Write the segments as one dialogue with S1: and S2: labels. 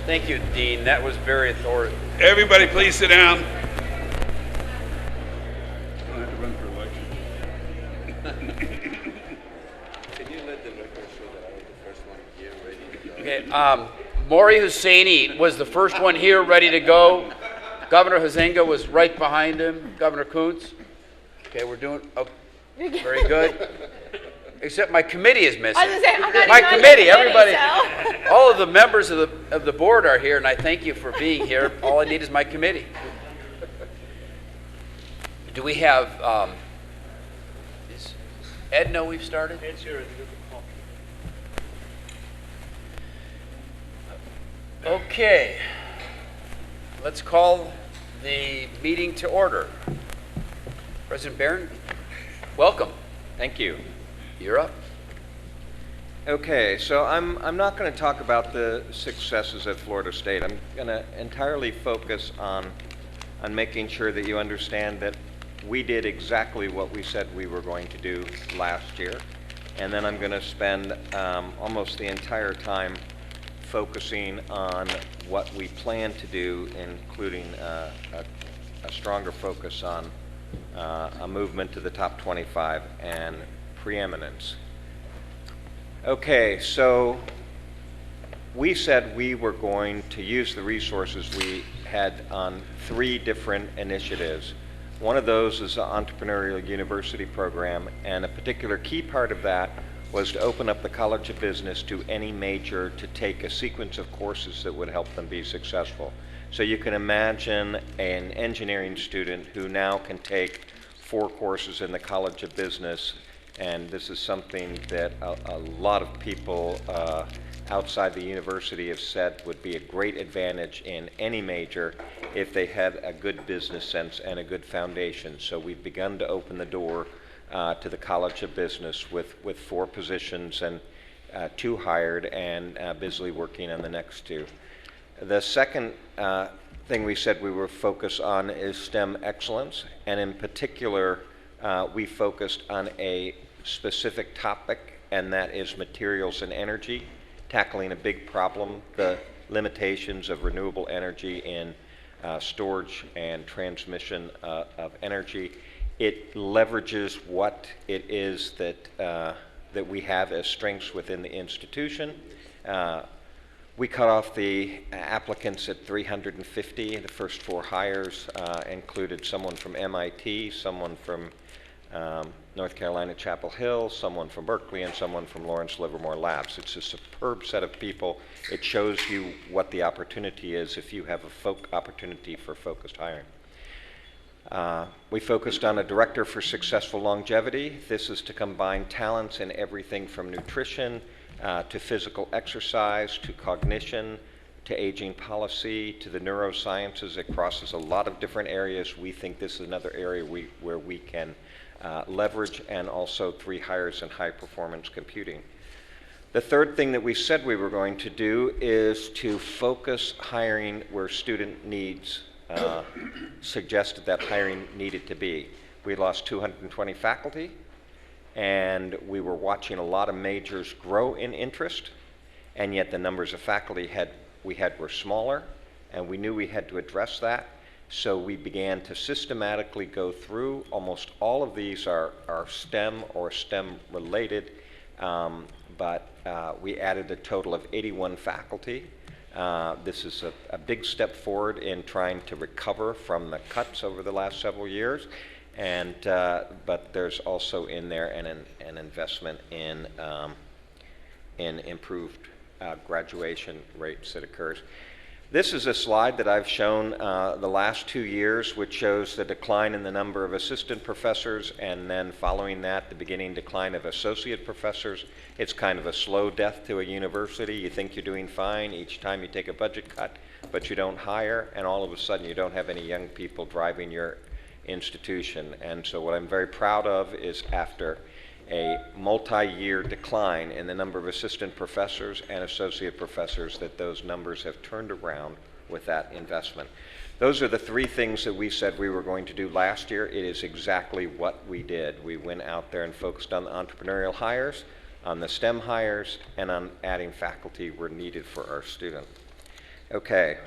S1: Thank you, Dean. That was very authoritative.
S2: Everybody please sit down.
S3: I don't have to run for election.
S4: Can you let the record show that I was the first one here ready to go?
S1: Okay, Maury Husseini was the first one here ready to go. Governor Huizenga was right behind him. Governor Kuntz. Okay, we're doing, oh, very good. Except my committee is missing.
S5: I was gonna say, I'm not
S1: My
S5: even on your
S1: committee, everybody,
S5: so.
S1: all of the members of the board are here, and I thank you for being here. All I need is my committee. Do we have, does Ed know we've started?
S6: Ed's here.
S1: Okay, let's call the meeting to order. President Barron, welcome.
S7: Thank you.
S1: You're up.
S7: Okay, so I'm not going to talk about the successes at Florida State. I'm going to entirely focus on making sure that you understand that we did exactly what we said we were going to do last year. And then I'm going to spend almost the entire time focusing on what we plan to do, including a stronger focus on a movement to the top 25 and preeminence. Okay, so we said we were going to use the resources we had on 3 different initiatives. One of those is the Entrepreneurial University program, and a particular key part of that was to open up the College of Business to any major to take a sequence of courses that would help them be successful. So you can imagine an engineering student who now can take 4 courses in the College of Business, and this is something that a lot of people outside the university have said would be a great advantage in any major if they had a good business sense and a good foundation. So we've begun to open the door to the College of Business with 4 positions and 2 hired, and busily working on the next 2. The second thing we said we were focused on is STEM excellence, and in particular we focused on a specific topic, and that is materials and energy, tackling a big problem, the limitations of renewable energy in storage and transmission of energy. It leverages what it is that we have as strengths within the institution. We cut off the applicants at 350. The first 4 hires included someone from MIT, someone from North Carolina Chapel Hill, someone from Berkeley, and someone from Lawrence Livermore Labs. It's a superb set of people. It shows you what the opportunity is if you have a opportunity for focused hiring. We focused on a director for successful longevity. This is to combine talents in everything from nutrition to physical exercise, to cognition, to aging policy, to the neurosciences. It crosses a lot of different areas. We think this is another area where we can leverage, and also 3 hires in high performance computing. The third thing that we said we were going to do is to focus hiring where student needs suggested that hiring needed to be. We lost 220 faculty, and we were watching a lot of majors grow in interest, and yet the numbers of faculty we had were smaller, and we knew we had to address that. So we began to systematically go through. Almost all of these are STEM or STEM related, but we added a total of 81 faculty. This is a big step forward in trying to recover from the cuts over the last several years, and but there's also in there an investment in improved graduation rates that occurs. This is a slide that I've shown the last 2 years, which shows the decline in the number of assistant professors, and then following that, the beginning decline of associate professors. It's kind of a slow death to a university. You think you're doing fine each time you take a budget cut, but you don't hire, and all of a sudden you don't have any young people driving your institution. And so what I'm very proud of is, after a multi-year decline in the number of assistant professors and associate professors, that those numbers have turned around with that investment. Those are the 3 things that we said we were going to do last year. It is exactly what we did. We went out there and focused on the entrepreneurial hires, on the STEM hires, and on adding faculty where needed for our students. Okay.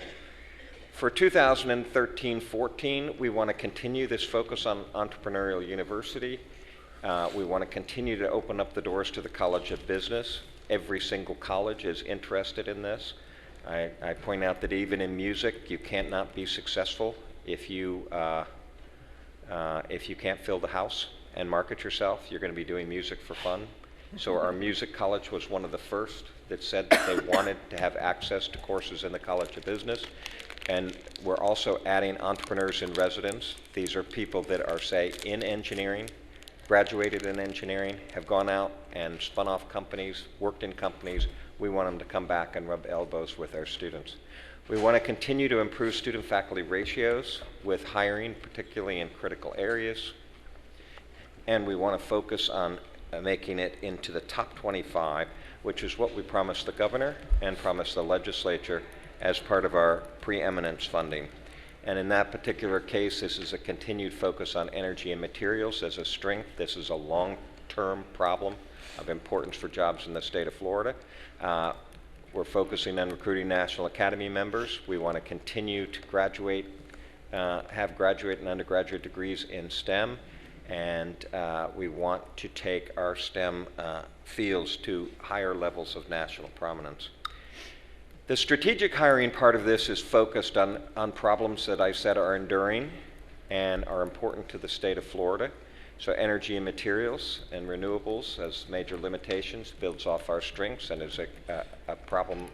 S7: For 2013-14, we want to continue this focus on entrepreneurial university. We want to continue to open up the doors to the College of Business. Every single college is interested in this. I point out that even in music, you can't not be successful if you can't fill the house and market yourself. You're going to be doing music for fun. So our music college was one of the first that said that they wanted to have access to courses in the College of Business. And we're also adding entrepreneurs in residence. These are people that are, say, in engineering, graduated in engineering, have gone out and spun off companies, worked in companies. We want them to come back and rub elbows with our students. We want to continue to improve student-faculty ratios with hiring, particularly in critical areas. And we want to focus on making it into the top 25, which is what we promised the governor and promised the legislature as part of our preeminence funding. And in that particular case, this is a continued focus on energy and materials as a strength. This is a long-term problem of importance for jobs in the state of Florida. We're focusing on recruiting National Academy members. We want to continue to graduate, have graduate and undergraduate degrees in STEM, and we want to take our STEM fields to higher levels of national prominence. The strategic hiring part of this is focused on problems that I said are enduring and are important to the state of Florida. So energy and materials and renewables as major limitations builds off our strengths and is a problem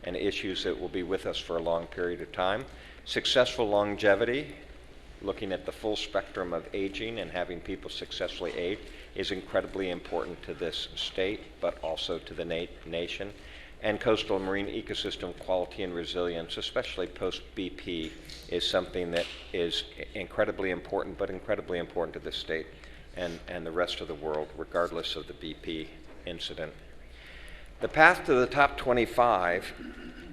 S7: and issues that will be with us for a long period of time. Successful longevity, looking at the full spectrum of aging and having people successfully age, is incredibly important to this state, but also to the nation. And coastal and marine ecosystem quality and resilience, especially post-BP, is something that is incredibly important, but incredibly important to this state and the rest of the world, regardless of the BP incident. The path to the top 25,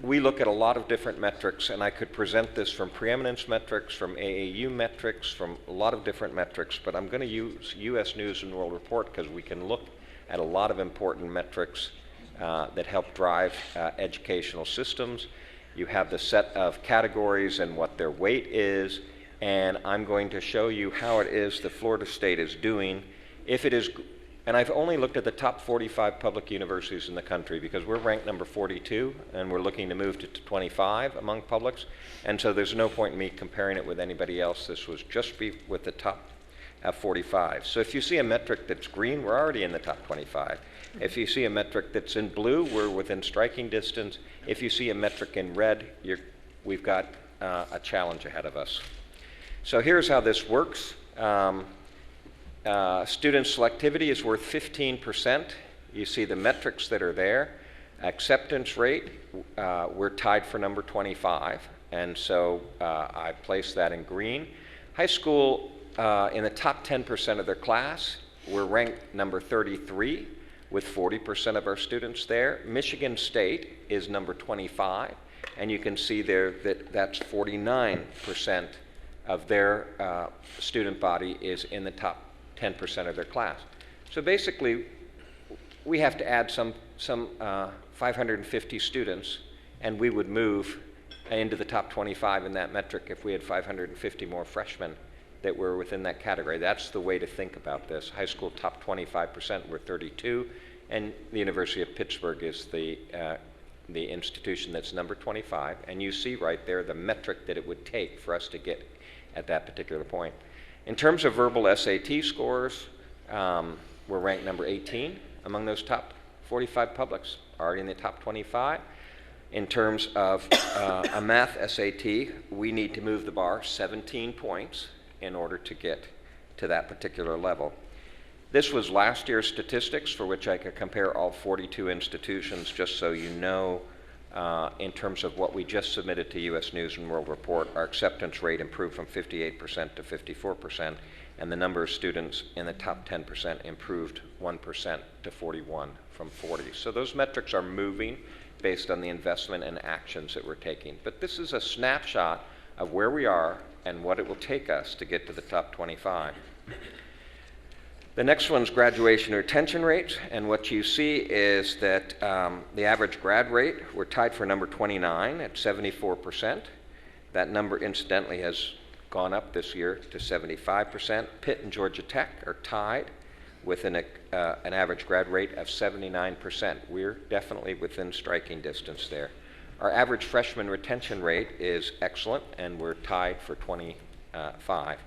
S7: we look at a lot of different metrics, and I could present this from preeminence metrics, from AAU metrics, from a lot of different metrics, but I'm going to use U.S. News and World Report because we can look at a lot of important metrics that help drive educational systems. You have the set of categories and what their weight is, and I'm going to show you how it is the Florida State is doing. If it is, and I've only looked at the top 45 public universities in the country because we're ranked number 42 and we're looking to move to 25 among publics, and so there's no point in me comparing it with anybody else. This was just with the top 45. So if you see a metric that's green, we're already in the top 25. If you see a metric that's in blue, we're within striking distance. If you see a metric in red, we've got a challenge ahead of us. So here's how this works. Student selectivity is worth 15%. You see the metrics that are there. Acceptance rate, we're tied for number 25, and so I place that in green. High school, in the top 10% of their class, we're ranked number 33 with 40% of our students there. Michigan State is number 25, and you can see there that that's 49% of their student body is in the top 10% of their class. So basically, we have to add some 550 students, and we would move into the top 25 in that metric if we had 550 more freshmen that were within that category. That's the way to think about this. High school top 25%, we're 32, and the University of Pittsburgh is the institution that's number 25, and you see right there the metric that it would take for us to get at that particular point. In terms of verbal SAT scores, we're ranked number 18 among those top 45 publics, already in the top 25. In terms of a math SAT, we need to move the bar 17 points in order to get to that particular level. This was last year's statistics for which I could compare all 42 institutions just so you know in terms of what we just submitted to U.S. News and World Report. Our acceptance rate improved from 58% to 54%, and the number of students in the top 10% improved 1% to 41 from 40. So those metrics are moving based on the investment and actions that we're taking. But this is a snapshot of where we are and what it will take us to get to the top 25. The next one's graduation retention rates, and what you see is that the average grad rate, we're tied for number 29 at 74%. That number incidentally has gone up this year to 75%. Pitt and Georgia Tech are tied with an average grad rate of 79%. We're definitely within striking distance there. Our average freshman retention rate is excellent, and we're tied for 25.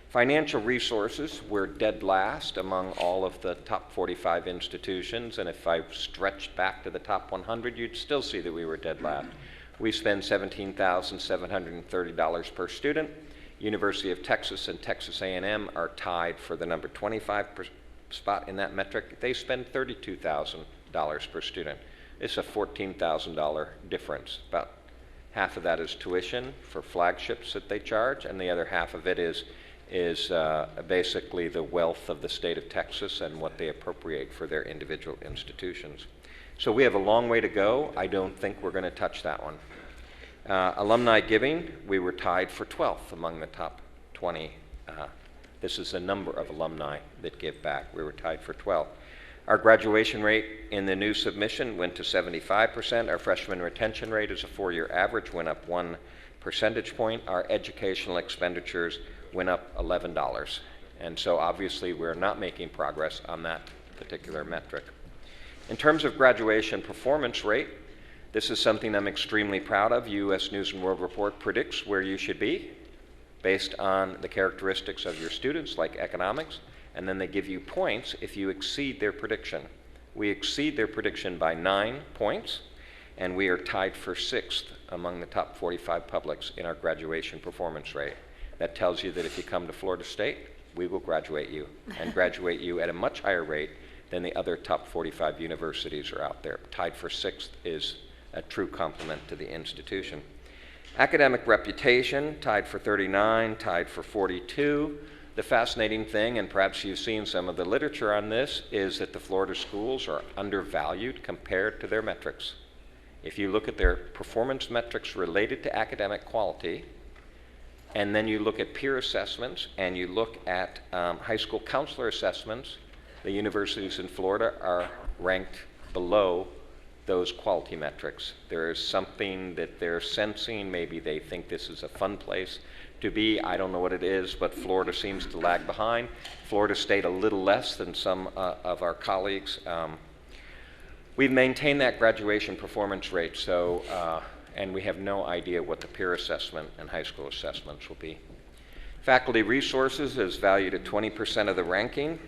S7: Financial resources, we're dead last among all of the top 45 institutions, and if I stretched back to the top 100, you'd still see that we were dead last. We spend $17,730 per student. University of Texas and Texas A&M are tied for the number 25 spot in that metric. They spend $32,000 per student. It's a $14,000 difference. About half of that is tuition for flagships that they charge, and the other half of it is basically the wealth of the state of Texas and what they appropriate for their individual institutions. So we have a long way to go. I don't think we're going to touch that one. Alumni giving, we were tied for 12th among the top 20. This is the number of alumni that give back. We were tied for 12th. Our graduation rate in the new submission went to 75%. Our freshman retention rate as a 4-year average went up 1 percentage point. Our educational expenditures went up $11. And so obviously we're not making progress on that particular metric. In terms of graduation performance rate, this is something I'm extremely proud of. U.S. News & World Report predicts where you should be based on the characteristics of your students, like economics, and then they give you points if you exceed their prediction. We exceed their prediction by 9 points, and we are tied for 6th among the top 45 publics in our graduation performance rate. That tells you that if you come to Florida State, we will graduate you, and graduate you at a much higher rate than the other top 45 universities are out there. Tied for 6th is a true compliment to the institution. Academic reputation, tied for 39, tied for 42. The fascinating thing, and perhaps you've seen some of the literature on this, is that the Florida schools are undervalued compared to their metrics. If you look at their performance metrics related to academic quality, and then you look at peer assessments, and you look at high school counselor assessments, the universities in Florida are ranked below those quality metrics. There is something that they're sensing. Maybe they think this is a fun place to be. I don't know what it is, but Florida seems to lag behind. Florida State a little less than some of our colleagues. We've maintained that graduation performance rate, so and we have no idea what the peer assessment and high school assessments will be. Faculty resources is valued at 20% of the ranking.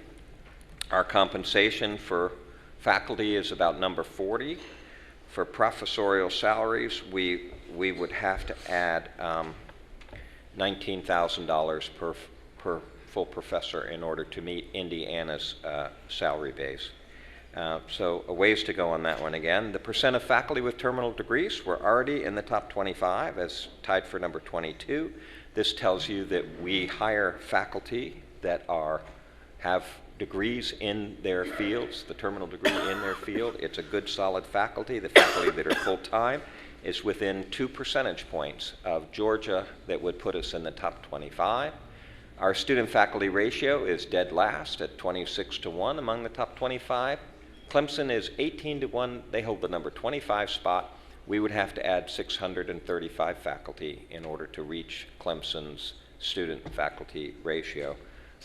S7: Our compensation for faculty is about number 40. For professorial salaries, we would have to add $19,000 per full professor in order to meet Indiana's salary base. So a ways to go on that one again. The percent of faculty with terminal degrees, we're already in the top 25 as tied for number 22. This tells you that we hire faculty that have degrees in their fields, the terminal degree in their field. It's a good solid faculty. The faculty that are full-time is within 2 percentage points of Georgia that would put us in the top 25. Our student-faculty ratio is dead last at 26-1 among the top 25. Clemson is 18-1. They hold the number 25 spot. We would have to add 635 faculty in order to reach Clemson's student-faculty ratio.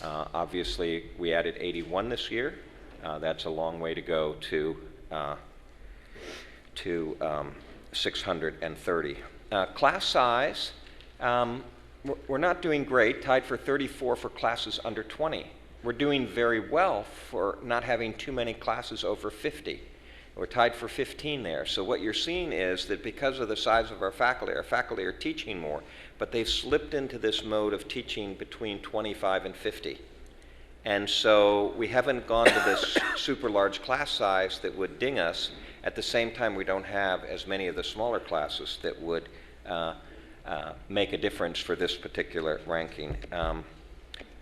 S7: Obviously, we added 81 this year. That's a long way to go to 630. Class size, we're not doing great, tied for 34 for classes under 20. We're doing very well for not having too many classes over 50. We're tied for 15 there. So what you're seeing is that because of the size of our faculty are teaching more, but they've slipped into this mode of teaching between 25 and 50. And so we haven't gone to this super large class size that would ding us. At the same time, we don't have as many of the smaller classes that would make a difference for this particular ranking.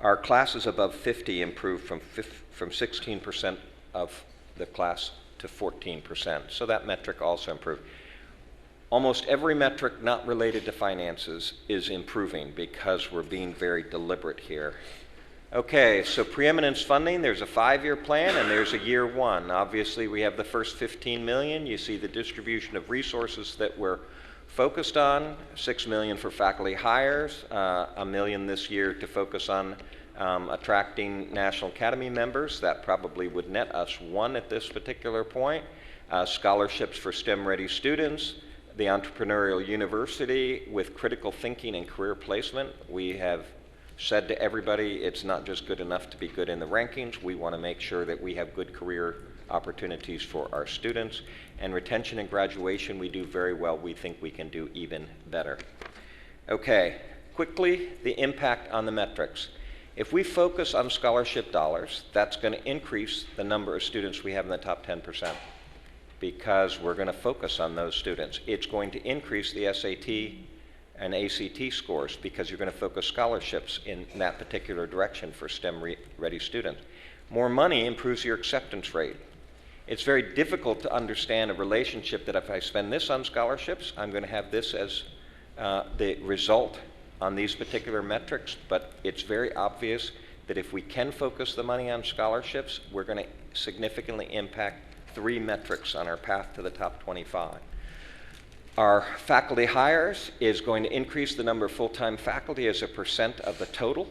S7: Our classes above 50 improved from 16% of the class to 14%. So that metric also improved. Almost every metric not related to finances is improving because we're being very deliberate here. Okay, so preeminence funding, there's a 5-year plan and there's a year one. Obviously, we have the first 15 million. You see the distribution of resources that we're focused on. 6 million for faculty hires, $1 million this year to focus on attracting National Academy members. That probably would net us 1 at this particular point. Scholarships for STEM-ready students, the entrepreneurial university with critical thinking and career placement. We have said to everybody, it's not just good enough to be good in the rankings. We want to make sure that we have good career opportunities for our students. And retention and graduation, we do very well. We think we can do even better. Okay, quickly, the impact on the metrics. If we focus on scholarship dollars, that's going to increase the number of students we have in the top 10%, because we're going to focus on those students. It's going to increase the SAT and ACT scores because you're going to focus scholarships in that particular direction for STEM-ready students. More money improves your acceptance rate. It's very difficult to understand a relationship that if I spend this on scholarships, I'm going to have this as the result on these particular metrics, but it's very obvious that if we can focus the money on scholarships, we're going to significantly impact 3 metrics on our path to the top 25. Our faculty hires is going to increase the number of full-time faculty as a % of the total.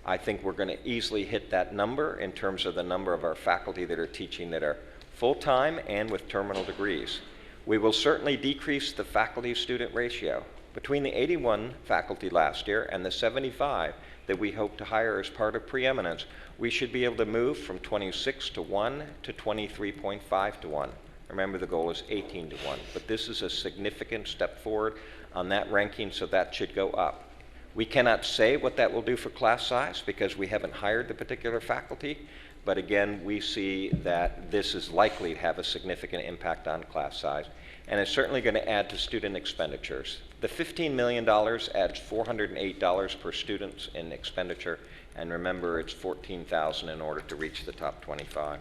S7: I think we're going to easily hit that number in terms of the number of our faculty that are teaching that are full-time and with terminal degrees. We will certainly decrease the faculty-student ratio. Between the 81 faculty last year and the 75 that we hope to hire as part of preeminence, we should be able to move from 26 to 1 to 23.5 to 1. Remember, the goal is 18 to 1, but this is a significant step forward on that ranking, so that should go up. We cannot say what that will do for class size because we haven't hired the particular faculty, but again, we see that this is likely to have a significant impact on class size, and it's certainly going to add to student expenditures. The $15 million adds $408 per student in expenditure, and remember, it's $14,000 in order to reach the top 25.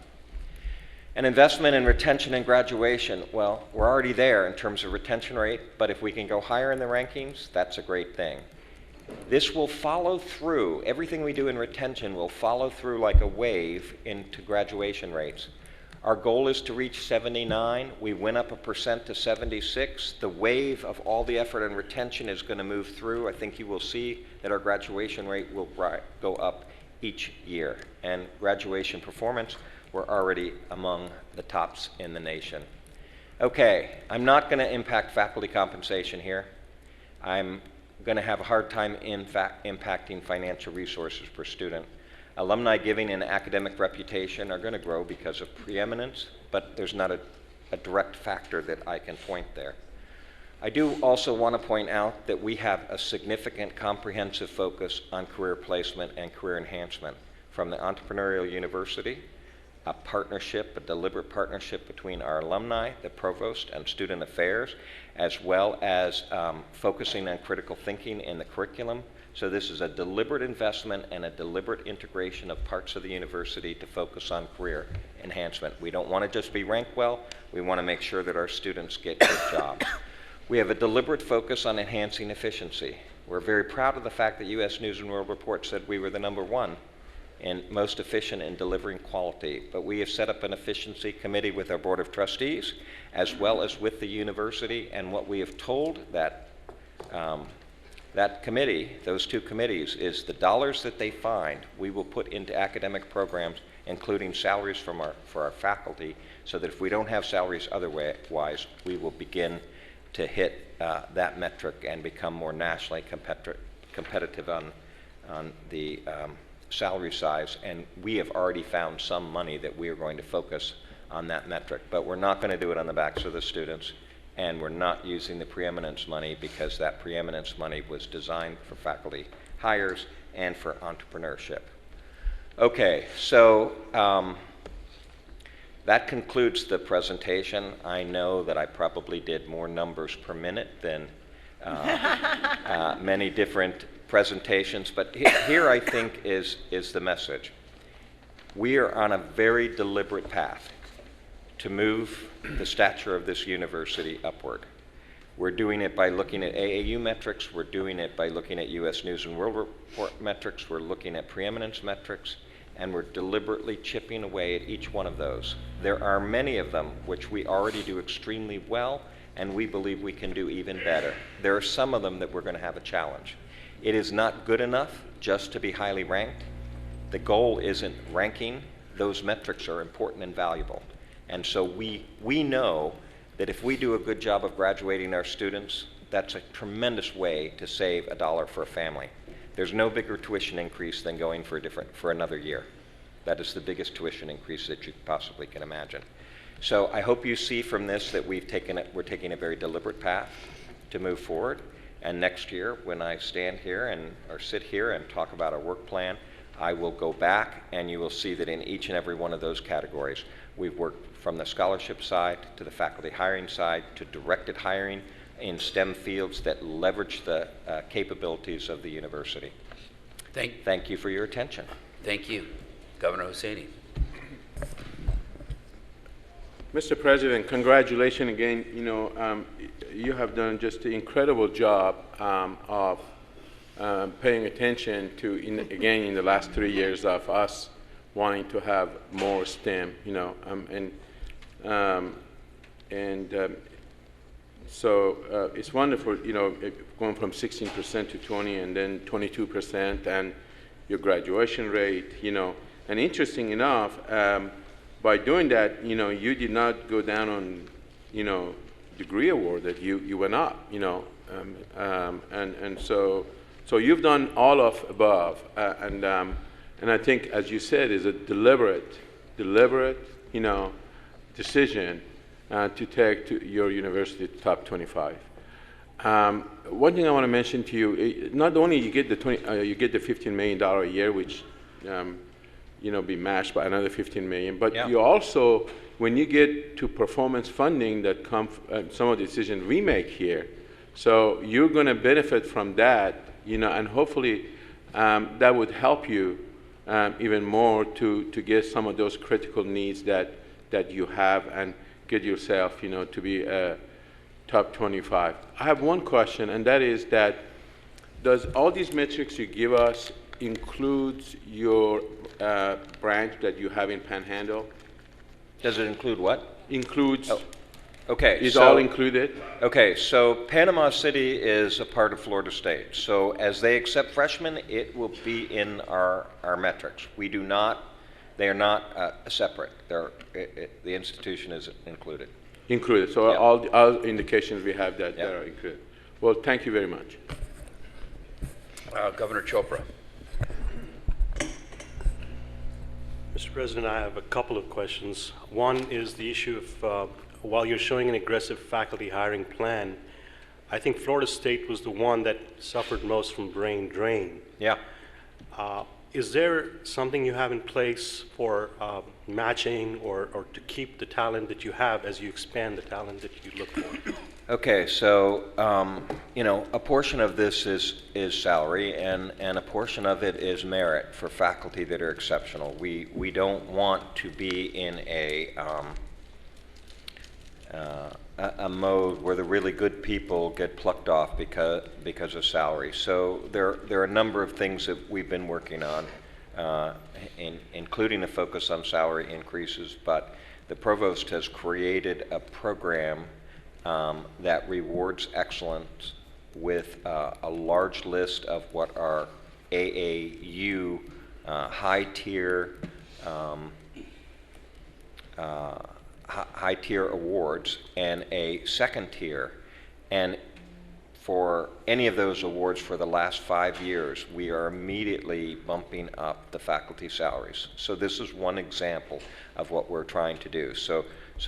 S7: An investment in retention and graduation, well, we're already there in terms of retention rate, but if we can go higher in the rankings, that's a great thing. This will follow through, everything we do in retention will follow through like a wave into graduation rates. Our goal is to reach 79. We went up 1% to 76. The wave of all the effort and retention is going to move through. I think you will see that our graduation rate will go up each year. And graduation performance, we're already among the tops in the nation. Okay, I'm not going to impact faculty compensation here. I'm going to have a hard time impacting financial resources per student. Alumni giving and academic reputation are going to grow because of preeminence, but there's not a direct factor that I can point there. I do also want to point out that we have a significant comprehensive focus on career placement and career enhancement from the Entrepreneurial University, a partnership, a deliberate partnership between our alumni, the provost, and student affairs, as well as focusing on critical thinking in the curriculum. So this is a deliberate investment and a deliberate integration of parts of the university to focus on career enhancement. We don't want to just be ranked well, we want to make sure that our students get good jobs. We have a deliberate focus on enhancing efficiency. We're very proud of the fact that U.S. News & World Report said we were the #1 and most efficient in delivering quality. But we have set up an efficiency committee with our Board of Trustees, as well as with the university, and what we have told that committee, those 2 committees, is the dollars that they find, we will put into academic programs, including salaries for our faculty, so that if we don't have salaries otherwise, we will begin to hit that metric and become more nationally competitive on the salary size, and we have already found some money that we are going to focus on that metric, but we're not going to do it on the backs of the students, and we're not using the preeminence money because that preeminence money was designed for faculty hires and for entrepreneurship. Okay, so that concludes the presentation. I know that I probably did more numbers per minute than many different presentations, but here I think is the message. We are on a very deliberate path to move the stature of this university upward. We're doing it by looking at AAU metrics. We're doing it by looking at U.S. News and World Report metrics. We're looking at preeminence metrics, and we're deliberately chipping away at each one of those. There are many of them which we already do extremely well, and we believe we can do even better. There are some of them that we're going to have a challenge. It is not good enough just to be highly ranked. The goal isn't ranking. Those metrics are important and valuable. And so we know that if we do a good job of graduating our students, that's a tremendous way to save $1 for a family. There's no bigger tuition increase than going for another year. That is the biggest tuition increase that you possibly can imagine. So I hope you see from this that we're taking a very deliberate path to move forward. And next year, when I stand here or sit here and talk about our work plan, I will go back and you will see that in each and every one of those categories, we've worked from the scholarship side to the faculty hiring side to directed hiring in STEM fields that leverage the capabilities of the university. Thank you for your attention.
S1: Thank you. Governor Hussaini.
S3: Mr. President, congratulations again. You know, you have done just an incredible job of paying attention to, again, in the last 3 years of us wanting to have more STEM, you know, so it's wonderful, you know, going from 16% to 20 and then 22% and your graduation rate, you know. And interesting enough, by doing that, you know, you did not go down on, you know, degree award, that you went up, you know. And so you've done all of above, and I think, as you said, is a deliberate, you know, decision to take your university to top 25. One thing I want to mention to you, not only you get the $15 million a year, which you know, be matched by another $15 million, but you also, when you get to performance funding that come some of the decisions we make here, so you're going to benefit from that, you know, and hopefully that would help you even more to get some of those critical needs that you have and get yourself, you know, to be a top 25. I have one question, and that is that does all these metrics you give us includes your branch that you have in Panhandle?
S7: Does it include what?
S3: Includes.
S7: Oh. Okay.
S3: Is all included?
S7: Okay, so Panama City is a part of Florida State. So as they accept freshmen, it will be in our metrics. We do not, they are not separate. The institution is included.
S3: Included. So all indications we have that are included. Well, thank you very much.
S1: Governor Chopra.
S2: Mr. President, I have a couple of questions. One is the issue of while you're showing an aggressive faculty hiring plan, I think Florida State was the one that suffered most from brain drain.
S7: Yeah.
S2: Is there something you have in place for matching or to keep the talent that you have as you expand the talent that you look for?
S7: Okay, so you know, a portion of this is salary, and a portion of it is merit for faculty that are exceptional. We don't want to be in a mode where the really good people get plucked off because of salary. So there are a number of things that we've been working on, including a focus on salary increases. But the provost has created a program that rewards excellence with a large list of what are AAU high-tier awards and a second tier. And for any of those awards for the last 5 years, we are immediately bumping up the faculty salaries. So this is one example of what we're trying to do. So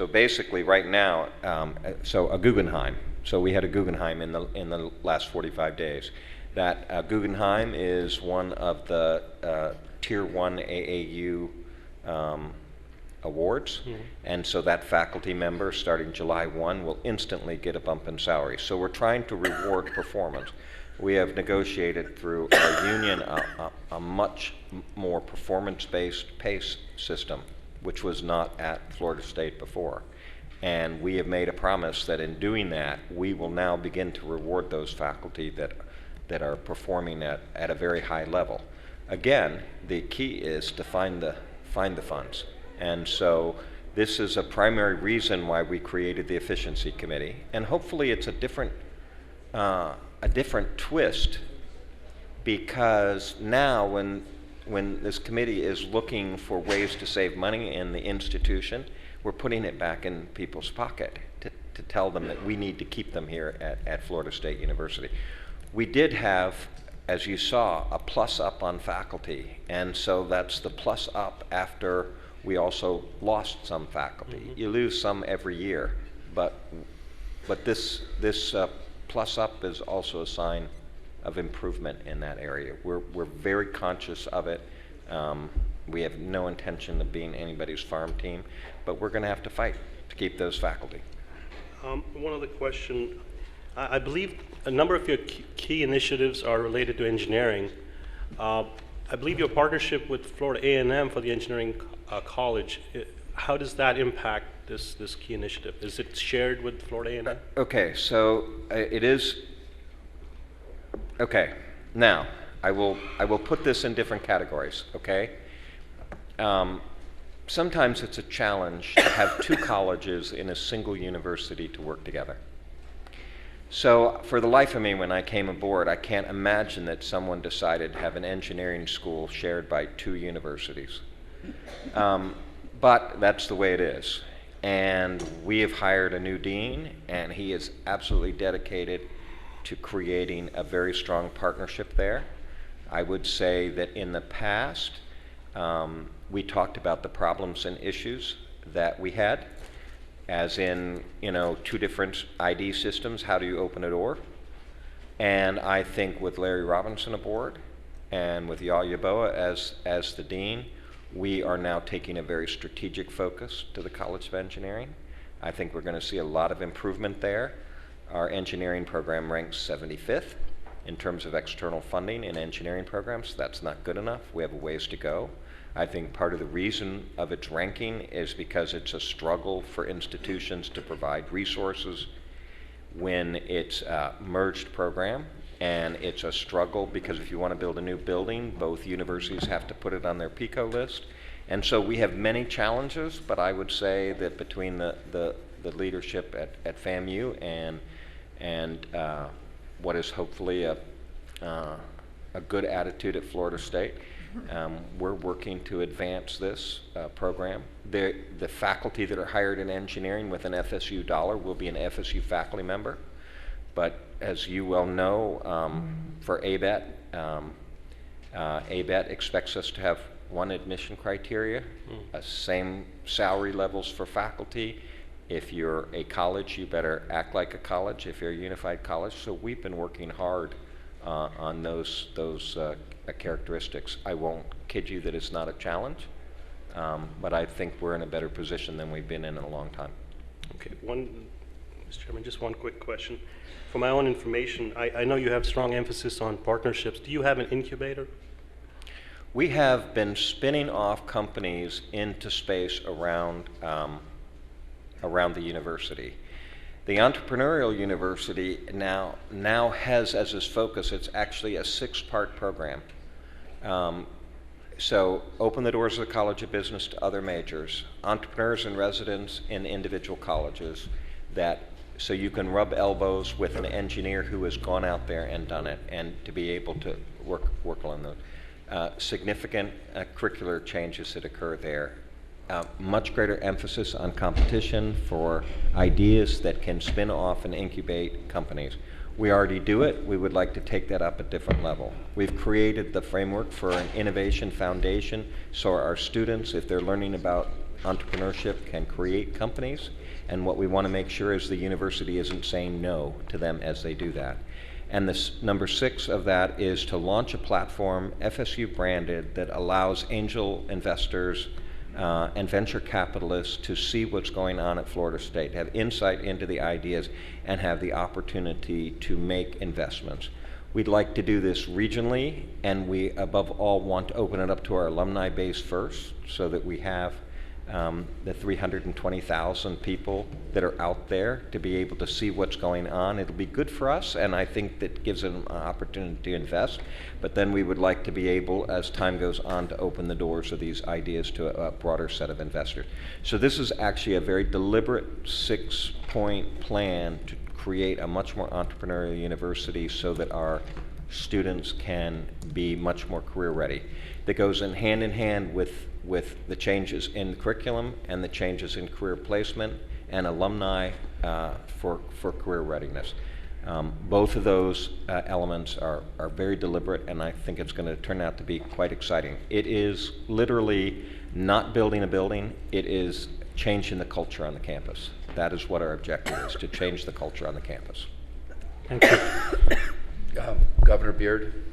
S7: basically right now, so a Guggenheim. So we had a Guggenheim in the last 45 days. That Guggenheim is one of the Tier 1 AAU awards, and so that faculty member starting July 1 will instantly get a bump in salary. So we're trying to reward performance. We have negotiated through our union a much more performance-based PACE system, which was not at Florida State before. And we have made a promise that in doing that, we will now begin to reward those faculty that are performing at a very high level. Again, the key is to find the funds. And so this is a primary reason why we created the Efficiency Committee. And hopefully it's a different twist, because now when this committee is looking for ways to save money in the institution, we're putting it back in people's pocket to tell them that we need to keep them here at Florida State University. We did have, as you saw, a plus up on faculty, and so that's the plus up after we also lost some faculty. Mm-hmm. You lose some every year, but this plus up is also a sign of improvement in that area. We're very conscious of it. We have no intention of being anybody's farm team, but we're going to have to fight to keep those faculty.
S2: One other question. I believe a number of your key initiatives are related to engineering. I believe your partnership with Florida A&M for the engineering college, how does that impact this key initiative? Is it shared with Florida A&M?
S7: Okay, so it is. Okay, now I will put this in different categories. Okay. Sometimes it's a challenge to have two colleges in a single university to work together. So for the life of me, when I came aboard, I can't imagine that someone decided to have an engineering school shared by two universities. But that's the way it is. And we have hired a new dean, and he is absolutely dedicated to creating a very strong partnership there. I would say that in the past, we talked about the problems and issues that we had, as in, two different ID systems. How do you open a door? And I think with Larry Robinson aboard and with Yaw Yaboa as the dean, we are now taking a very strategic focus to the College of Engineering. I think we're going to see a lot of improvement there. Our engineering program ranks 75th in terms of external funding in engineering programs. That's not good enough. We have a ways to go. I think part of the reason of its ranking is because it's a struggle for institutions to provide resources when it's a merged program, and it's a struggle because if you want to build a new building, both universities have to put it on their PICO list. And so we have many challenges, but I would say that between the leadership at FAMU and what is hopefully a good attitude at Florida State, we're working to advance this program. The faculty that are hired in engineering with an FSU dollar will be an FSU faculty member. But as you well know, for ABET, ABET expects us to have one admission criteria, same salary levels for faculty. If you're a college, you better act like a college if you're a unified college. So we've been working hard on those characteristics. I won't kid you that it's not a challenge, but I think we're in a better position than we've been in a long time.
S2: Okay, Mr. Chairman, just one quick question. For my own information, I know you have strong emphasis on partnerships. Do you have an incubator?
S7: We have been spinning off companies into space around the university. The Entrepreneurial University now has as its focus, it's actually a 6-part program. So open the doors of the College of Business to other majors, entrepreneurs in residence in individual colleges, so you can rub elbows with an engineer who has gone out there and done it, and to be able to work on those. Significant curricular changes that occur there. Much greater emphasis on competition for ideas that can spin off and incubate companies. We already do it. We would like to take that up a different level. We've created the framework for an innovation foundation so our students, if they're learning about entrepreneurship, can create companies. And what we want to make sure is the university isn't saying no to them as they do that. And this number 6 of that is to launch a platform, FSU branded, that allows angel investors and venture capitalists to see what's going on at Florida State, have insight into the ideas, and have the opportunity to make investments. We'd like to do this regionally, and we above all want to open it up to our alumni base first so that we have the 320,000 people that are out there to be able to see what's going on. It'll be good for us, and I think that gives them an opportunity to invest. But then we would like to be able, as time goes on, to open the doors of these ideas to a broader set of investors. So this is actually a very deliberate 6-point plan to create a much more entrepreneurial university so that our students can be much more career ready. That goes in hand with the changes in curriculum and the changes in career placement and alumni for career readiness. Both of those elements are very deliberate, and I think it's going to turn out to be quite exciting. It is literally not building a building, it is changing the culture on the campus. That is what our objective is, to change the culture on the campus.
S2: Thank you.
S1: Governor Beard.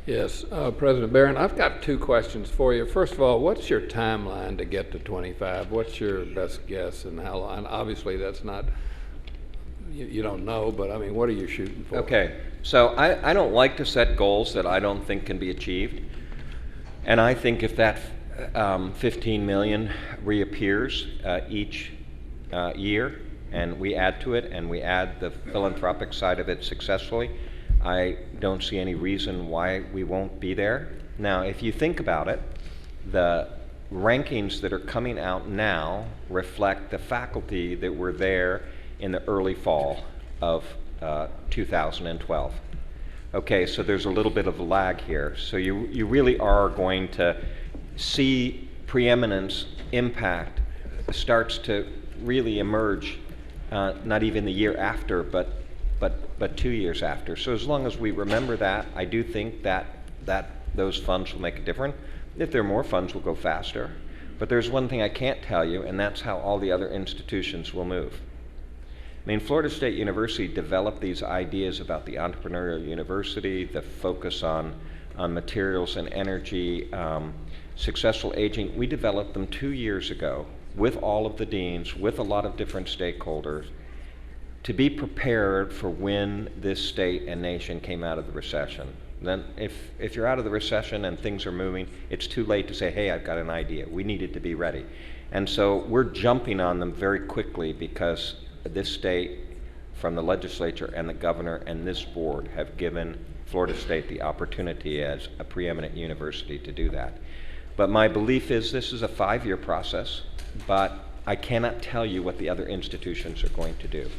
S5: Yes, President Barron, I've got 2 questions for you. First of all, what's your timeline to get to 25? What's your best guess and how long? And obviously, that's not, you don't know, but I mean, what are you shooting for?
S7: Okay, so I don't like to set goals that I don't think can be achieved. And I think if that 15 million reappears each year, and we add to it, and we add the philanthropic side of it successfully, I don't see any reason why we won't be there. Now, if you think about it, the rankings that are coming out now reflect the faculty that were there in the early fall of 2012. Okay, so there's a little bit of a lag here. So you really are going to see preeminence impact starts to really emerge, not even the year after, but 2 years after. So as long as we remember that, I do think that those funds will make a difference. If there are more funds, we'll go faster. But there's one thing I can't tell you, and that's how all the other institutions will move. I mean, Florida State University developed these ideas about the entrepreneurial university, the focus on materials and energy, successful aging. We developed them 2 years ago with all of the deans, with a lot of different stakeholders, to be prepared for when this state and nation came out of the recession. Then if you're out of the recession and things are moving, it's too late to say, hey, I've got an idea. We needed to be ready. And so we're jumping on them very quickly because this state, from the legislature and the governor and this board, have given Florida State the opportunity as a preeminent university to do that. But my belief is this is a 5-year process, but I cannot tell you what the other institutions are going to do.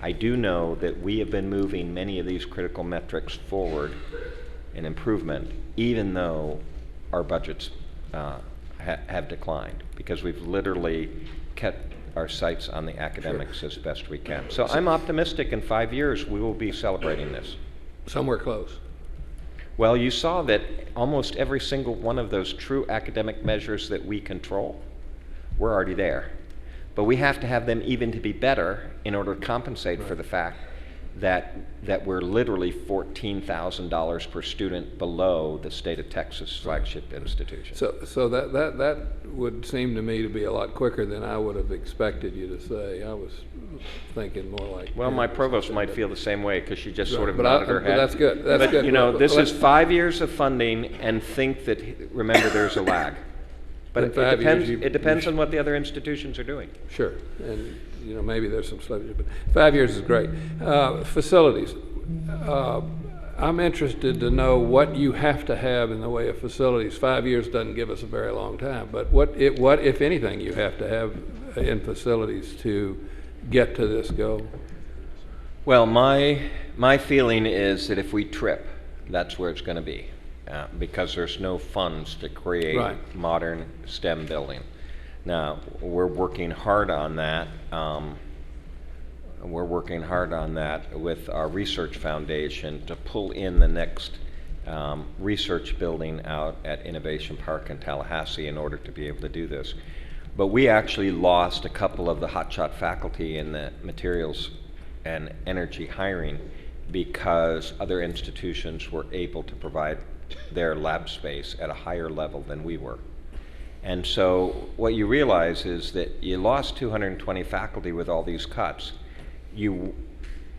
S7: I do know that we have been moving many of these critical metrics forward in improvement, even though our budgets have declined, because we've literally kept our sights on the academics as best we can. So I'm optimistic in 5 years we will be celebrating this.
S5: Somewhere close.
S7: Well, you saw that almost every single one of those true academic measures that we control, we're already there. But we have to have them even to be better in order to compensate for the fact that we're literally $14,000 per student below the state of Texas flagship institution.
S5: So that would seem to me to be a lot quicker than I would have expected you to say. I was thinking more like.
S7: Well, my provost might feel the same way because she just sort of
S5: But
S7: nodded her head.
S5: But that's good. That's good.
S7: You know, this is 5 years of funding, and think that, remember, there's a lag. But
S5: In 5 years,
S7: it depends on what the other institutions are doing.
S5: Sure, and you know, maybe there's some slippage, but 5 years is great. Facilities. I'm interested to know what you have to have in the way of facilities. 5 years doesn't give us a very long time, but what if anything, you have to have in facilities to get to this goal?
S7: Well, my feeling is that if we trip, that's where it's going to be, because there's no funds to create modern STEM building. Now, we're working hard on that. We're working hard on that with our research foundation to pull in the next research building out at Innovation Park in Tallahassee in order to be able to do this. But we actually lost a couple of the hotshot faculty in the materials and energy hiring because other institutions were able to provide their lab space at a higher level than we were. And so what you realize is that you lost 220 faculty with all these cuts. You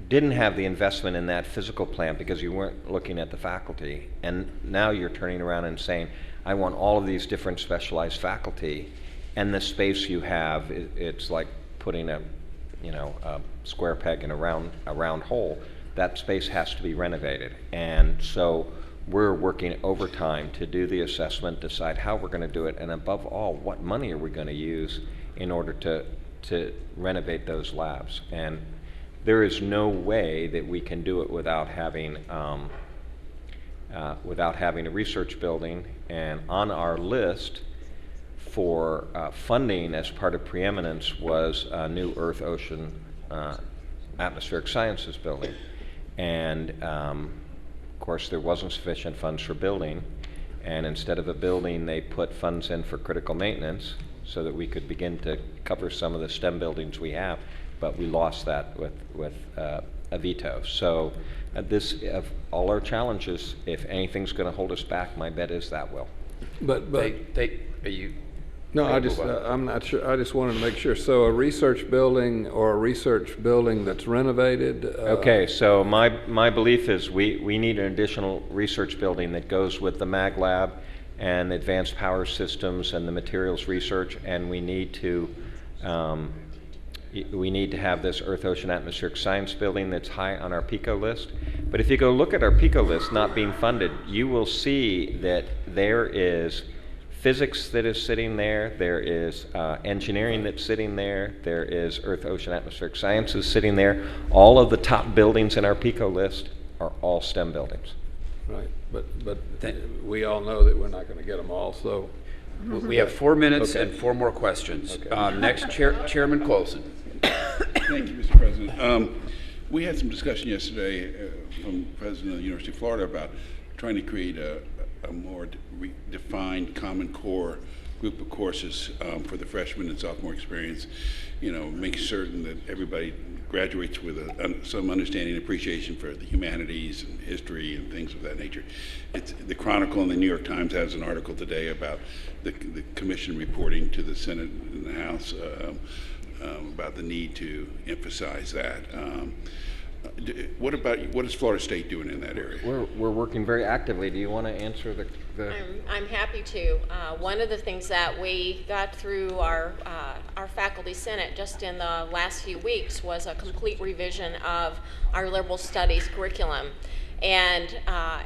S7: didn't have the investment in that physical plant because you weren't looking at the faculty. And now you're turning around and saying, I want all of these different specialized faculty and the space you have, it's like putting a square peg in a round hole. That space has to be renovated, and so we're working overtime to do the assessment, decide how we're going to do it, and above all, what money are we going to use in order to renovate those labs. And there is no way that we can do it without having a research building. And on our list for funding as part of preeminence was a new Earth, Ocean, Atmospheric Sciences building. And of course, there wasn't sufficient funds for building, and instead of a building, they put funds in for critical maintenance so that we could begin to cover some of the STEM buildings we have, but we lost that with a veto. So this, of all our challenges, if anything's going to hold us back, my bet is that will.
S5: But no, I'm not sure. I just wanted to make sure. So a research building or a research building that's renovated?
S7: Okay, so my belief is we need an additional research building that goes with the Mag Lab and advanced power systems and the materials research, and we need to have this Earth, Ocean, Atmospheric Science building that's high on our PICO list. But if you go look at our PICO list not being funded, you will see that there is physics that is sitting there, there is engineering that's sitting there, there is Earth, Ocean, Atmospheric Sciences sitting there. All of the top buildings in our PICO list are all STEM buildings.
S5: Right, but we all know that we're not going to get them all, so.
S1: We have 4 minutes
S5: Okay.
S1: and 4 more questions.
S5: Okay.
S1: Next, Chairman Colson.
S6: Thank you, Mr. President. We had some discussion yesterday from the President of the University of Florida about trying to create a more defined Common Core group of courses for the freshman and sophomore experience. Make certain that everybody graduates with some understanding and appreciation for the humanities and history and things of that nature. The Chronicle and the New York Times has an article today about the commission reporting to the Senate and the House about the need to emphasize that. What is Florida State doing in that area?
S7: We're working very actively. Do you want to answer the
S8: I'm happy to. One of the things that we got through our faculty senate just in the last few weeks was a complete revision of our liberal studies curriculum. And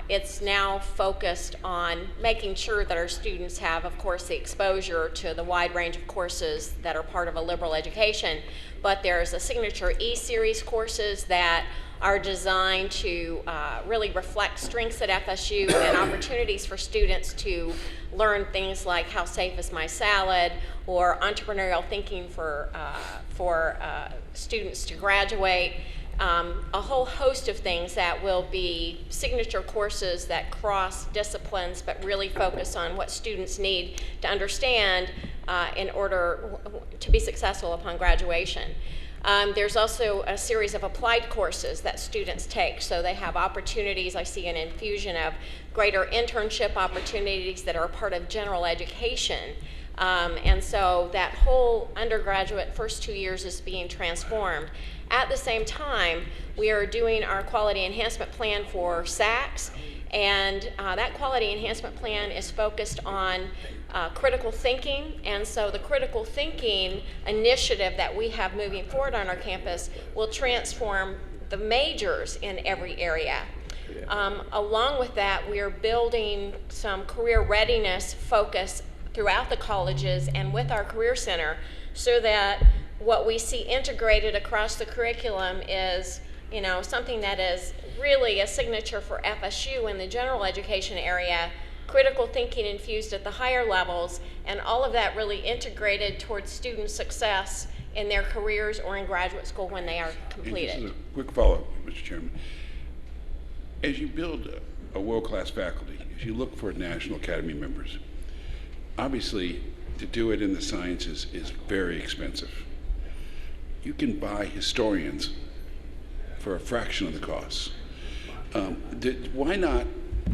S8: it's now focused on making sure that our students have, of course, the exposure to the wide range of courses that are part of a liberal education. But there's a signature E-Series courses that are designed to really reflect strengths at FSU and opportunities for students to learn things like how safe is my salad, or entrepreneurial thinking for students to graduate. A whole host of things that will be signature courses that cross disciplines but really focus on what students need to understand in order to be successful upon graduation. There's also a series of applied courses that students take, so they have opportunities. I see an infusion of greater internship opportunities that are a part of general education. And so that whole undergraduate first 2 years is being transformed. At the same time, we are doing our quality enhancement plan for SACS, and that quality enhancement plan is focused on critical thinking. And so the critical thinking initiative that we have moving forward on our campus will transform the majors in every area. Along with that, we are building some career readiness focus throughout the colleges and with our Career Center, so that what we see integrated across the curriculum is, something that is really a signature for FSU in the general education area, critical thinking infused at the higher levels, and all of that really integrated towards student success in their careers or in graduate school when they are completed.
S6: And just as a quick follow-up, Mr. Chairman. As you build a world-class faculty, as you look for National Academy members, obviously to do it in the sciences is very expensive. You can buy historians for a fraction of the cost. Why not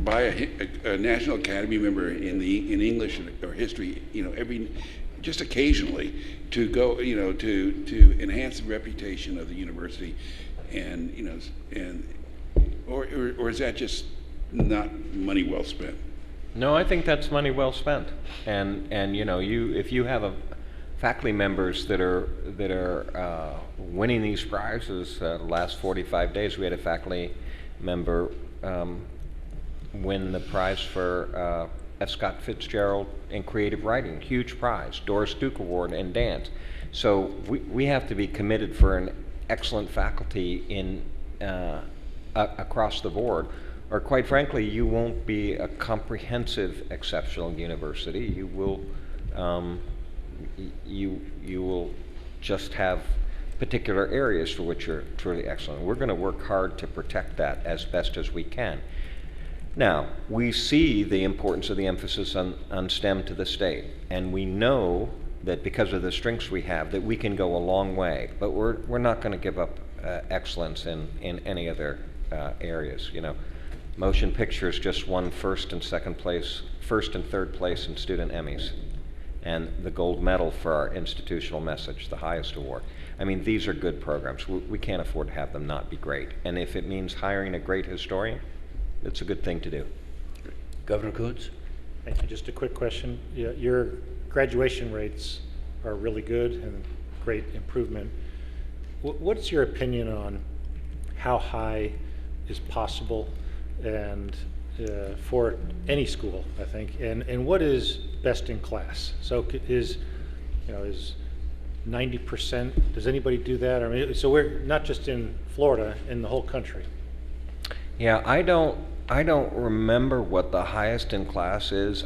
S6: buy a National Academy member in English or history, just occasionally, to go, to enhance the reputation of the university, or is that just not money well spent?
S7: No, I think that's money well spent. And if you have faculty members that are winning these prizes. The last 45 days, we had a faculty member win the prize for F. Scott Fitzgerald in creative writing, huge prize, Doris Duke Award in dance. So we have to be committed for an excellent faculty in across the board, or quite frankly, you won't be a comprehensive exceptional university. You will you will just have particular areas for which you're truly excellent. We're going to work hard to protect that as best as we can. Now, we see the importance of the emphasis on STEM to the state, and we know that because of the strengths we have, that we can go a long way, but we're not going to give up excellence in any other areas. You know, motion pictures just won first and third place in student Emmys, and the gold medal for our institutional message, the highest award. I mean, these are good programs. We can't afford to have them not be great, and if it means hiring a great historian, it's a good thing to do.
S1: Governor Kuntz?
S9: Thank you. Just a quick question. Your graduation rates are really good and great improvement. What's your opinion on how high is possible and for any school, I think, and what is best in class? So is 90%, does anybody do that? I mean, so we're not just in Florida, in the whole country.
S7: Yeah, I don't remember what the highest in class is.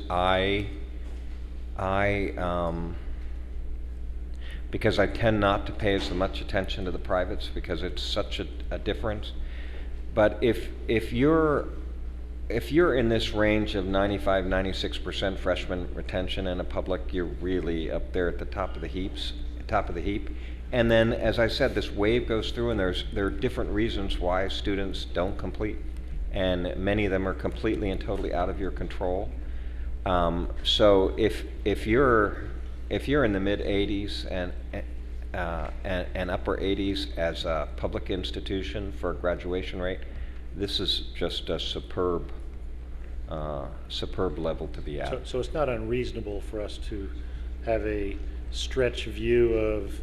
S7: Because I tend not to pay as much attention to the privates because it's such a difference. But if you're in this range of 95-96% freshman retention in a public, you're really up there at the top of the heap. And then, as I said, this wave goes through, and there are different reasons why students don't complete, and many of them are completely and totally out of your control. So if you're in the mid 80s and upper 80s as a public institution for graduation rate, this is just a superb level to be at.
S9: So it's not unreasonable for us to have a stretch view of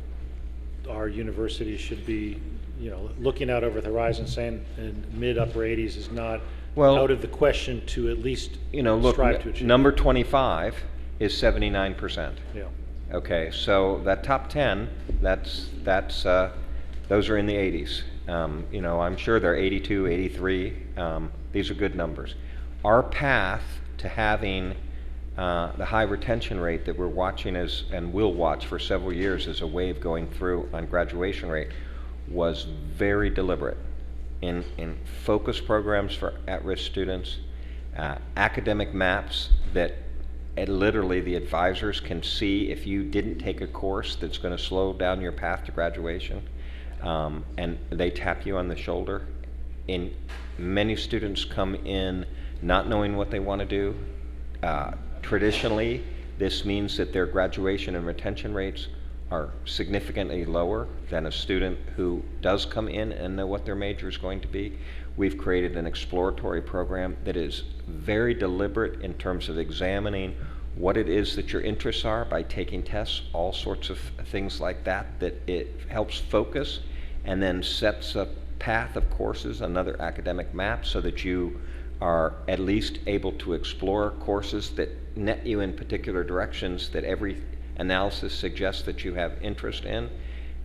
S9: our university should be, looking out over the horizon, saying in mid upper 80s is not out of the question to at least strive to achieve.
S7: Number 25 is 79%.
S9: Yeah.
S7: Okay, so that top 10, those are in the 80s. I'm sure they're 82, 83. These are good numbers. Our path to having the high retention rate that we're watching and will watch for several years as a wave going through on graduation rate was very deliberate in focus programs for at-risk students, academic maps that literally the advisors can see if you didn't take a course that's going to slow down your path to graduation, and they tap you on the shoulder. Many students come in not knowing what they want to do. Traditionally, this means that their graduation and retention rates are significantly lower than a student who does come in and know what their major is going to be. We've created an exploratory program that is very deliberate in terms of examining what it is that your interests are by taking tests, all sorts of things like that, that it helps focus and then sets a path of courses, another academic map, so that you are at least able to explore courses that net you in particular directions that every analysis suggests that you have interest in.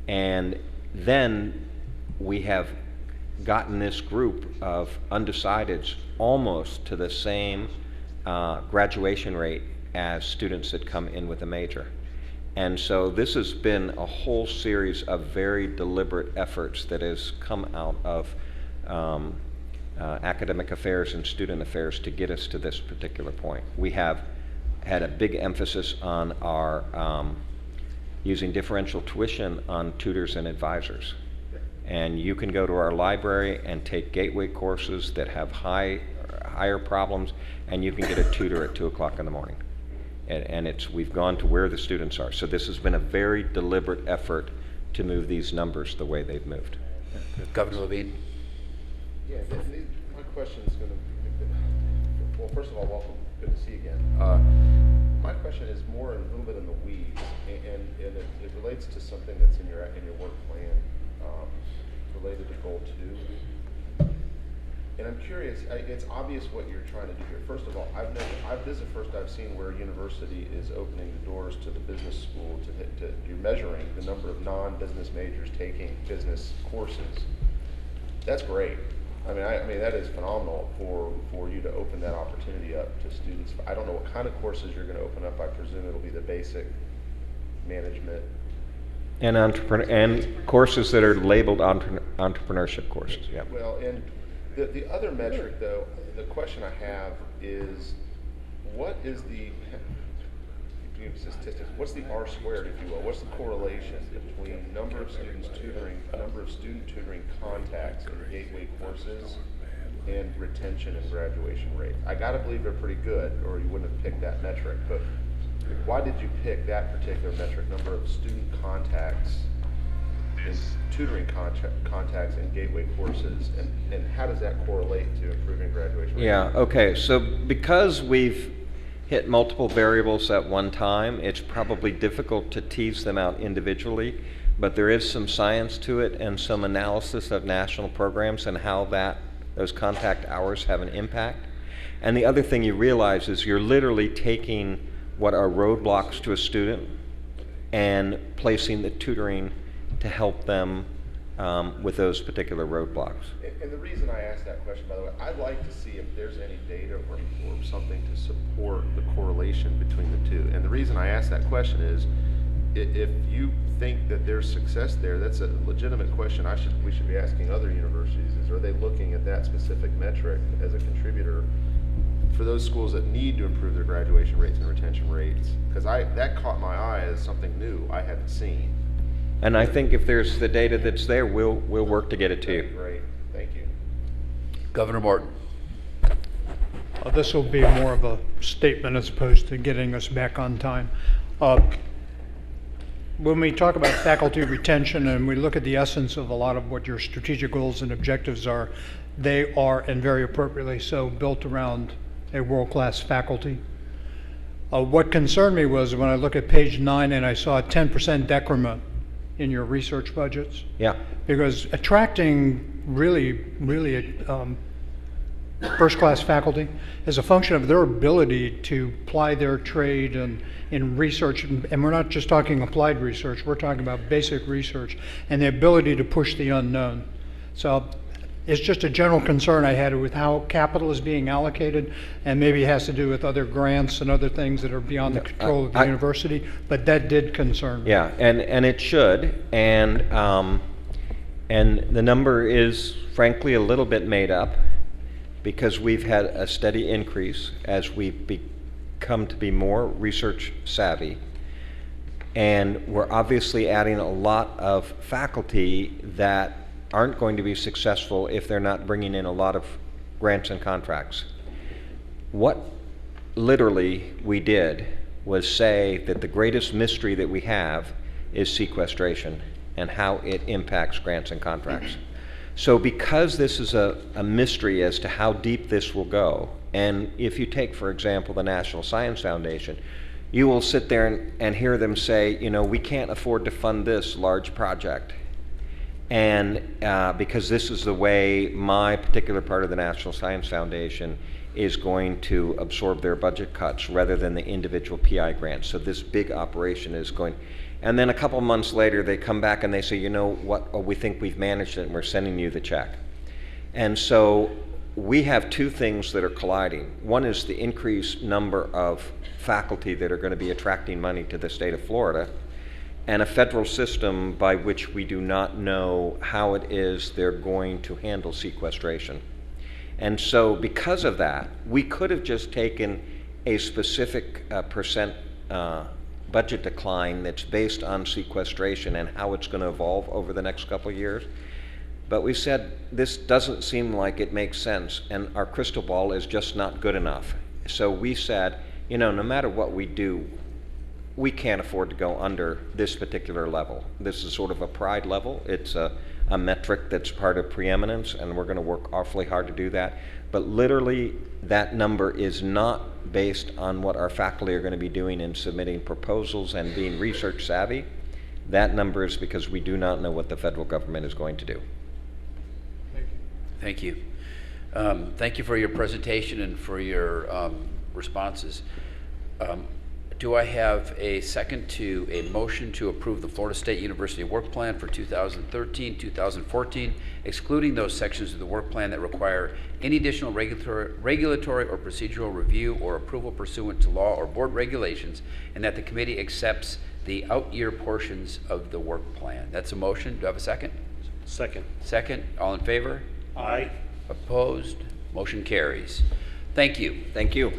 S7: And then we have gotten this group of undecideds almost to the same graduation rate as students that come in with a major. And so this has been a whole series of very deliberate efforts that has come out of academic affairs and student affairs to get us to this particular point. We have had a big emphasis on our using differential tuition on tutors and advisors. And you can go to our library and take gateway courses that have higher problems, and you can get a tutor at 2 o'clock in the morning. And we've gone to where the students are. So this has been a very deliberate effort to move these numbers the way they've moved.
S1: Governor Levine?
S10: Yeah, my question is going to, well, first of all, welcome Good to see you again. My question is more a little bit in the weeds, and it relates to something that's in your work plan related to Goal 2. And I'm curious, it's obvious what you're trying to do here. First of all, this is the first I've seen where a university is opening the doors to the business school you're measuring the number of non-business majors taking business courses. That's great. I mean that is phenomenal for you to open that opportunity up to students. I don't know what kind of courses you're going to open up. I presume it'll be the basic management
S7: and courses that are labeled entrepreneurship courses. Yeah.
S10: Well, and the other metric, though, the question I have is, what is the statistics? What's the R squared, if you will? What's the correlation between number of students tutoring, number of student tutoring contacts in gateway courses, and retention and graduation rate? I got to believe they're pretty good, or you wouldn't have picked that metric. But why did you pick that particular metric, number of student contacts in tutoring contacts in gateway courses, and how does that correlate to improving graduation rate?
S7: Yeah, okay, so because we've hit multiple variables at one time, it's probably difficult to tease them out individually, but there is some science to it and some analysis of national programs and how those contact hours have an impact. And the other thing you realize is you're literally taking what are roadblocks to a student and placing the tutoring to help them with those particular roadblocks.
S10: And the reason I asked that question, by the way, I'd like to see if there's any data or something to support the correlation between the two. And the reason I asked that question is, if you think that there's success there, that's a legitimate question we should be asking other universities, is are they looking at that specific metric as a contributor for those schools that need to improve their graduation rates and retention rates? Because that caught my eye as something new I hadn't seen.
S7: And I think if there's the data that's there, we'll work to get it to you.
S10: Great, thank you.
S1: Governor Martin.
S11: This will be more of a statement as opposed to getting us back on time. When we talk about faculty retention and we look at the essence of a lot of what your strategic goals and objectives are, they are, and very appropriately so, built around a world-class faculty. What concerned me was when I look at page 9 and I saw a 10% decrement in your research budgets.
S7: Yeah.
S11: Because attracting really first-class faculty is a function of their ability to ply their trade and in research, and we're not just talking applied research, we're talking about basic research, and the ability to push the unknown. So it's just a general concern I had with how capital is being allocated, and maybe it has to do with other grants and other things that are beyond the control of the university, but that did concern me.
S7: Yeah, and it should, and the number is frankly a little bit made up because we've had a steady increase as we've become to be more research savvy, and we're obviously adding a lot of faculty that aren't going to be successful if they're not bringing in a lot of grants and contracts. What literally we did was say that the greatest mystery that we have is sequestration and how it impacts grants and contracts. So because this is a mystery as to how deep this will go, and if you take, for example, the National Science Foundation, you will sit there and hear them say, we can't afford to fund this large project. And because this is the way my particular part of the National Science Foundation is going to absorb their budget cuts rather than the individual PI grants. So this big operation is going, and then a couple months later they come back and they say, we think we've managed it and we're sending you the check. And so we have two things that are colliding. One is the increased number of faculty that are going to be attracting money to the state of Florida, and a federal system by which we do not know how it is they're going to handle sequestration. And so because of that, we could have just taken a specific percent budget decline that's based on sequestration and how it's going to evolve over the next couple of years. But we said this doesn't seem like it makes sense, and our crystal ball is just not good enough. So we said, no matter what we do, we can't afford to go under this particular level. This is sort of a pride level. It's a a metric that's part of preeminence, and we're going to work awfully hard to do that. But literally, that number is not based on what our faculty are going to be doing in submitting proposals and being research savvy. That number is because we do not know what the federal government is going to do.
S1: Thank you. Thank you for your presentation and for your responses. Do I have a second to a motion to approve the Florida State University work plan for 2013-2014, excluding those sections of the work plan that require any additional regulatory or procedural review or approval pursuant to law or board regulations, and that the committee accepts the out-year portions of the work plan? That's a motion. Do I have a second?
S2: Second.
S1: Second. All in favor?
S2: Aye.
S1: Opposed? Motion carries. Thank you.
S7: Thank you.